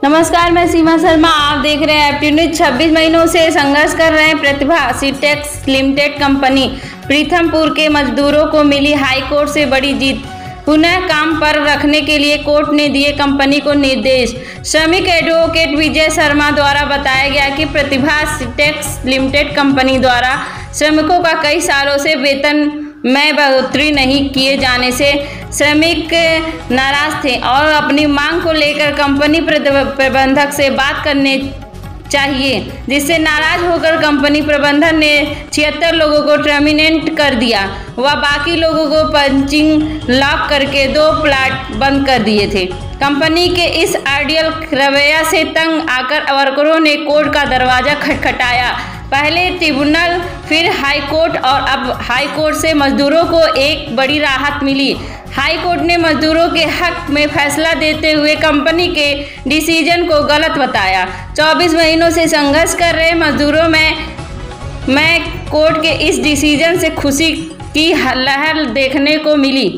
नमस्कार, मैं सीमा शर्मा। आप देख रहे हैं एप्टी न्यूज। 26 महीनों से संघर्ष कर रहे प्रतिभा सिंटेक्स लिमिटेड कंपनी प्रीतमपुर के मजदूरों को मिली हाईकोर्ट से बड़ी जीत। पुनः काम पर रखने के लिए कोर्ट ने दिए कंपनी को निर्देश। श्रमिक एडवोकेट विजय शर्मा द्वारा बताया गया कि प्रतिभा सिंटेक्स लिमिटेड कंपनी द्वारा श्रमिकों का कई सालों से वेतन में बढ़ोतरी नहीं किए जाने से श्रमिक नाराज थे और अपनी मांग को लेकर कंपनी प्रबंधक से बात करने चाहिए, जिससे नाराज होकर कंपनी प्रबंधन ने 76 लोगों को टर्मिनेट कर दिया व बाकी लोगों को पंचिंग लॉक करके 2 प्लांट बंद कर दिए थे। कंपनी के इस आइडियल रवैया से तंग आकर वर्करों ने कोर्ट का दरवाजा खटखटाया। पहले ट्रिब्यूनल, फिर हाई कोर्ट और अब हाई कोर्ट से मजदूरों को एक बड़ी राहत मिली। हाई कोर्ट ने मजदूरों के हक में फैसला देते हुए कंपनी के डिसीजन को गलत बताया। 24 महीनों से संघर्ष कर रहे मजदूरों में कोर्ट के इस डिसीजन से खुशी की लहर देखने को मिली।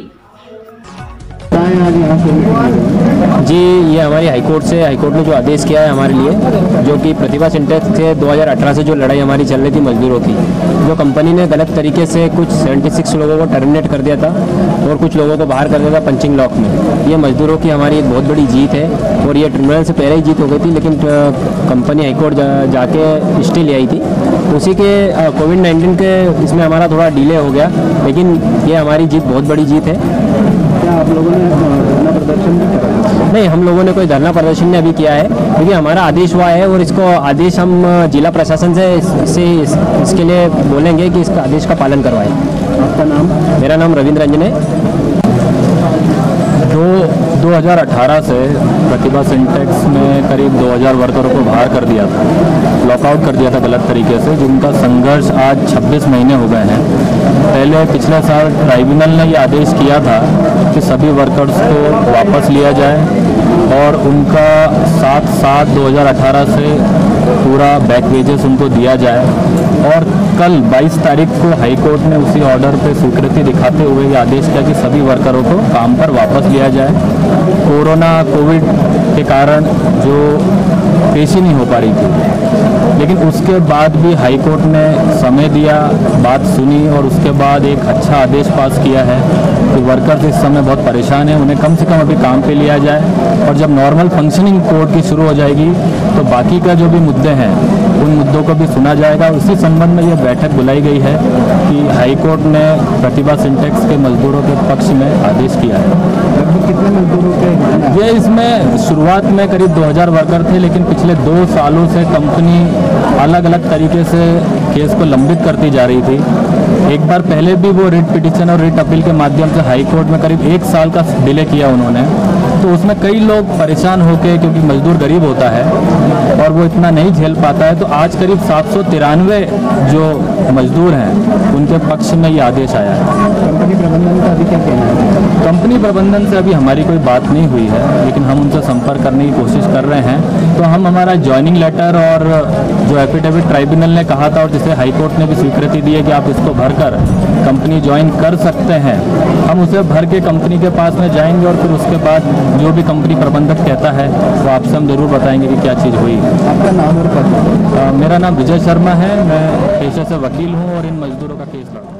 जी, ये हमारी हाईकोर्ट ने जो आदेश किया है हमारे लिए, जो कि प्रतिभा सिंटेक्स से 2018 से जो लड़ाई हमारी चल रही थी मजदूरों की, जो कंपनी ने गलत तरीके से कुछ 76 लोगों को टर्मिनेट कर दिया था और कुछ लोगों को बाहर कर दिया था पंचिंग लॉक में। ये मजदूरों की हमारी एक बहुत बड़ी जीत है और ये ट्रिब्यूनल से पहले ही जीत हो गई थी, लेकिन कंपनी हाईकोर्ट जाके स्टे ले आई थी। उसी के कोविड-19 के इसमें हमारा थोड़ा डिले हो गया, लेकिन ये हमारी जीत बहुत बड़ी जीत है। क्या आप लोगों ने धरना प्रदर्शन भी करा? नहीं, हम लोगों ने कोई धरना प्रदर्शन नहीं अभी किया है, क्योंकि हमारा आदेश हुआ है और इसको आदेश हम जिला प्रशासन से इसके लिए बोलेंगे कि इसका आदेश का पालन करवाएं। आपका नाम? मेरा नाम रविंद्र रंजन है। 2018 से प्रतिभा सिंटेक्स में करीब 2000 वर्करों को बाहर कर दिया था, लॉकआउट कर दिया था गलत तरीके से, जिनका संघर्ष आज 26 महीने हो गए हैं। पहले पिछले साल ट्राइब्यूनल ने ये आदेश किया था कि सभी वर्कर्स को वापस लिया जाए और उनका 7/7/2018 से पूरा बैक वेजेस उनको दिया जाए, और कल 22 तारीख को हाई कोर्ट ने उसी ऑर्डर पे स्वीकृति दिखाते हुए ये आदेश किया कि सभी वर्करों को काम पर वापस लिया जाए। कोविड के कारण जो पेश ही नहीं हो पा रही थी, लेकिन उसके बाद भी हाई कोर्ट ने समय दिया, बात सुनी और उसके बाद एक अच्छा आदेश पास किया है कि वर्कर्स इस समय बहुत परेशान हैं, उन्हें कम से कम अभी काम पे लिया जाए, और जब नॉर्मल फंक्शनिंग कोर्ट की शुरू हो जाएगी तो बाकी का जो भी मुद्दे हैं उन मुद्दों को भी सुना जाएगा। उसी संबंध में यह बैठक बुलाई गई है कि हाई कोर्ट ने प्रतिभा सिंटेक्स के मजदूरों के पक्ष में आदेश किया है। लगभग कितने मजदूरों के? ये इसमें शुरुआत में करीब 2000 वर्कर थे, लेकिन पिछले 2 सालों से कंपनी अलग अलग तरीके से केस को लंबित करती जा रही थी। एक बार पहले भी वो रिट पिटिशन और रिट अपील के माध्यम से हाई कोर्ट में करीब 1 साल का डिले किया उन्होंने, तो उसमें कई लोग परेशान होकर, क्योंकि मजदूर गरीब होता है और वो इतना नहीं झेल पाता है, तो आज करीब 793 जो मजदूर हैं उनके पक्ष में ये आदेश आया है। कंपनी प्रबंधन का अभी क्या कहना है? कंपनी प्रबंधन से अभी हमारी कोई बात नहीं हुई है, लेकिन हम उनसे संपर्क करने की कोशिश कर रहे हैं। तो हम हमारा ज्वाइनिंग लेटर और जो एफिडेविट ट्राइब्यूनल ने कहा था और जिसे हाई कोर्ट ने भी स्वीकृति दी है कि आप इसको भरकर कंपनी ज्वाइन कर सकते हैं, हम उसे भर के कंपनी के पास में जाएंगे और फिर उसके बाद जो भी कंपनी प्रबंधक कहता है वो आपसे हम जरूर बताएंगे कि क्या चीज़ हुई। आपका नाम और पद? मेरा नाम विजय शर्मा है, मैं पेशे से वकील हूँ और इन मजदूरों का केस लड़ा।